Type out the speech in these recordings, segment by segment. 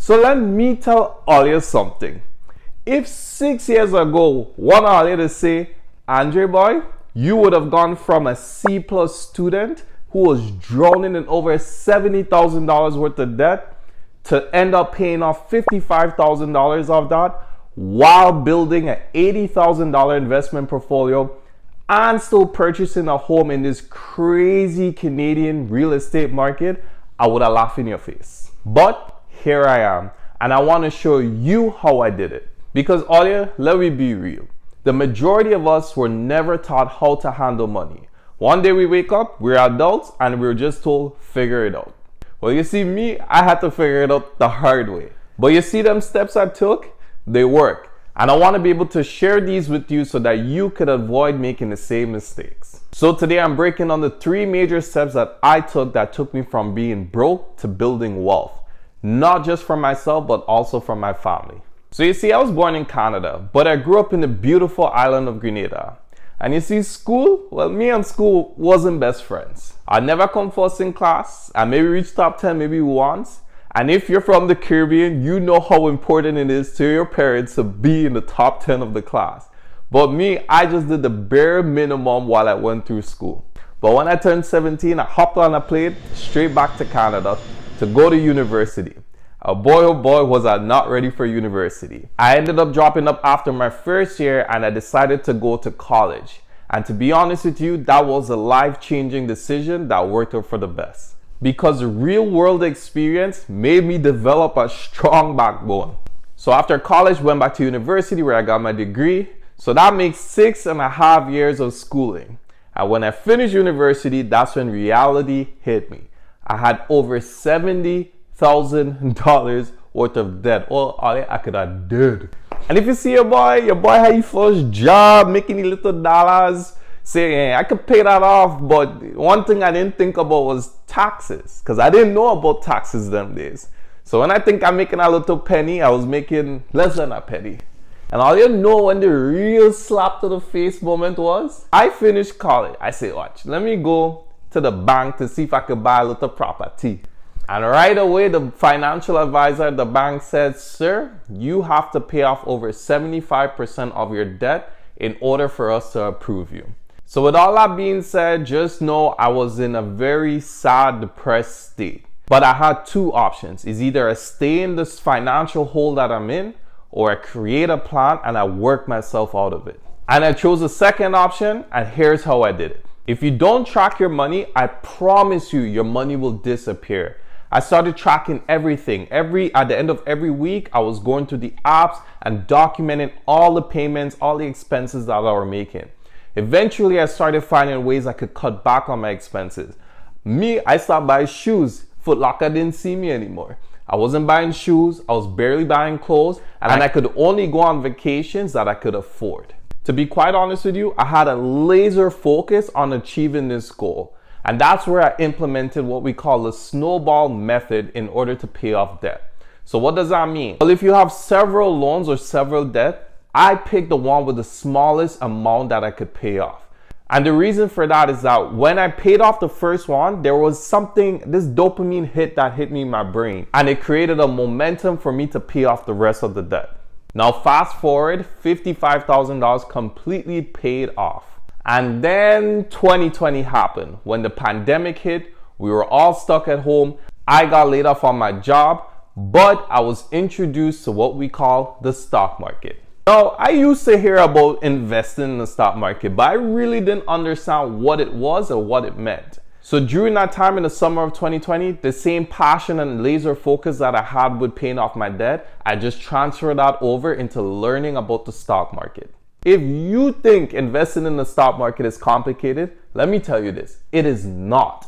So let me tell all you something. If 6 years ago, one all you to say, Andre boy, you would have gone from a C plus student who was drowning in over $70,000 worth of debt to end up paying off $55,000 of that while building an $80,000 investment portfolio and still purchasing a home in this crazy Canadian real estate market, I would have laughed in your face. But here I am, and I want to show you how I did it. Because Aulia, let me be real. The majority of us were never taught how to handle money. One day we wake up, we're adults, and we're just told, figure it out. Well, you see me, I had to figure it out the hard way. But you see them steps I took? They work. And I want to be able to share these with you so that you could avoid making the same mistakes. So today I'm breaking down the 3 major steps that I took that took me from being broke to building wealth. Not just for myself, but also for my family. So you see, I was born in Canada, but I grew up in the beautiful island of Grenada. And you see, school, well, me and school wasn't best friends. I never come first in class. I maybe reached top 10 maybe once. And if you're from the Caribbean, you know how important it is to your parents to be in the top 10 of the class. But me, I just did the bare minimum while I went through school. But when I turned 17, I hopped on a plane straight back to Canada to go to university. Boy, oh boy, was I not ready for university. I ended up dropping up after my first year and I decided to go to college. And to be honest with you, that was a life-changing decision that worked out for the best. Because the real world experience made me develop a strong backbone. So after college, went back to university where I got my degree. So that makes 6.5 years of schooling. And when I finished university, that's when reality hit me. I had over $70,000 worth of debt. All I could have did. And if you see your boy had his first job, making a little dollars, say, hey, I could pay that off. But one thing I didn't think about was taxes, because I didn't know about taxes them days. So when I think I'm making a little penny, I was making less than a penny. And all you know when the real slap to the face moment was, I finished college. I say, watch, let me go to the bank to see if I could buy a little property. And right away, the financial advisor at the bank said, sir, you have to pay off over 75% of your debt in order for us to approve you. So with all that being said, just know I was in a very sad, depressed state. But I had 2 options. It's either I stay in this financial hole that I'm in, or I create a plan and I work myself out of it. And I chose the second option, and here's how I did it. If you don't track your money, I promise you your money will disappear. I started tracking everything. At the end of every week, I was going through the apps and documenting all the payments, all the expenses that I were making. Eventually, I started finding ways I could cut back on my expenses. I stopped buying shoes. Foot Locker didn't see me anymore. I wasn't buying shoes, I was barely buying clothes, and I could only go on vacations that I could afford. To be quite honest with you, I had a laser focus on achieving this goal. And that's where I implemented what we call the snowball method in order to pay off debt. So what does that mean? Well, if you have several loans or several debt, I picked the one with the smallest amount that I could pay off. And the reason for that is that when I paid off the first one, there was this dopamine hit that hit me in my brain. And it created a momentum for me to pay off the rest of the debt. Now fast forward, $55,000 completely paid off. And then 2020 happened. When the pandemic hit, we were all stuck at home. I got laid off on my job, but I was introduced to what we call the stock market. Now, I used to hear about investing in the stock market, but I really didn't understand what it was or what it meant. So during that time in the summer of 2020, the same passion and laser focus that I had with paying off my debt, I just transferred that over into learning about the stock market. If you think investing in the stock market is complicated, let me tell you this, it is not.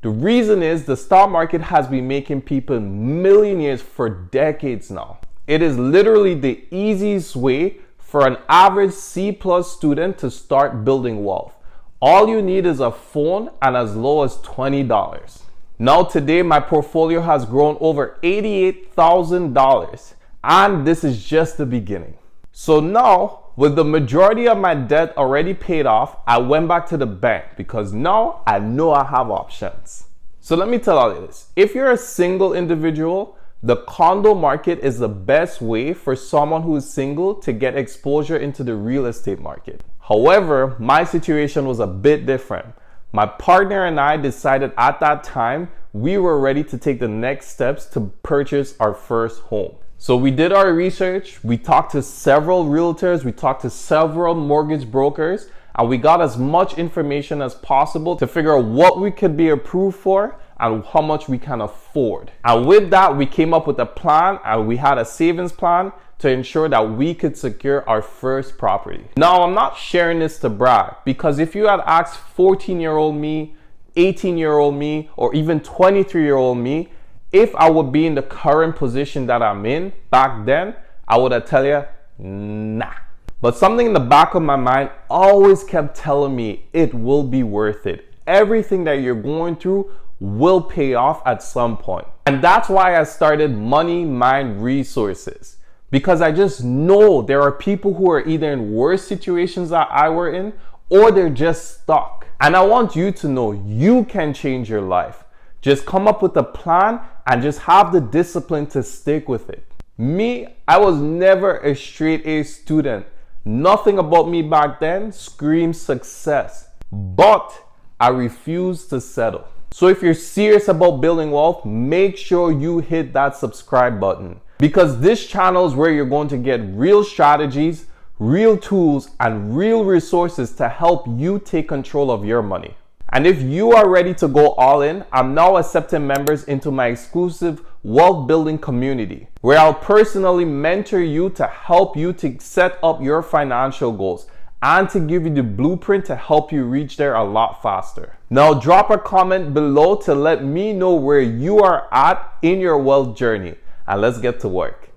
The reason is the stock market has been making people millionaires for decades now. It is literally the easiest way for an average C+ student to start building wealth. All you need is a phone and as low as $20. Now today, my portfolio has grown over $88,000, and this is just the beginning. So now, with the majority of my debt already paid off, I went back to the bank because now I know I have options. So let me tell you this. If you're a single individual, The condo market is the best way for someone who is single to get exposure into the real estate market. However, my situation was a bit different. My partner and I decided at that time we were ready to take the next steps to purchase our first home. So we did our research, we talked to several realtors, we talked to several mortgage brokers, and we got as much information as possible to figure out what we could be approved for and how much we can afford. And with that, we came up with a plan, and we had a savings plan to ensure that we could secure our first property. Now, I'm not sharing this to brag, because if you had asked 14-year-old me, 18-year-old me, or even 23-year-old me, if I would be in the current position that I'm in back then, I would have tell you, nah. But something in the back of my mind always kept telling me it will be worth it. Everything that you're going through will pay off at some point. And that's why I started Money Mind Resources. Because I just know there are people who are either in worse situations that I were in, or they're just stuck. And I want you to know you can change your life. Just come up with a plan and just have the discipline to stick with it. Me, I was never a straight A student. Nothing about me back then screamed success, but I refused to settle. So if you're serious about building wealth, make sure you hit that subscribe button, because this channel is where you're going to get real strategies, real tools, and real resources to help you take control of your money. And if you are ready to go all in, I'm now accepting members into my exclusive wealth building community, where I'll personally mentor you to help you to set up your financial goals and to give you the blueprint to help you reach there a lot faster. Now drop a comment below to let me know where you are at in your wealth journey, and let's get to work.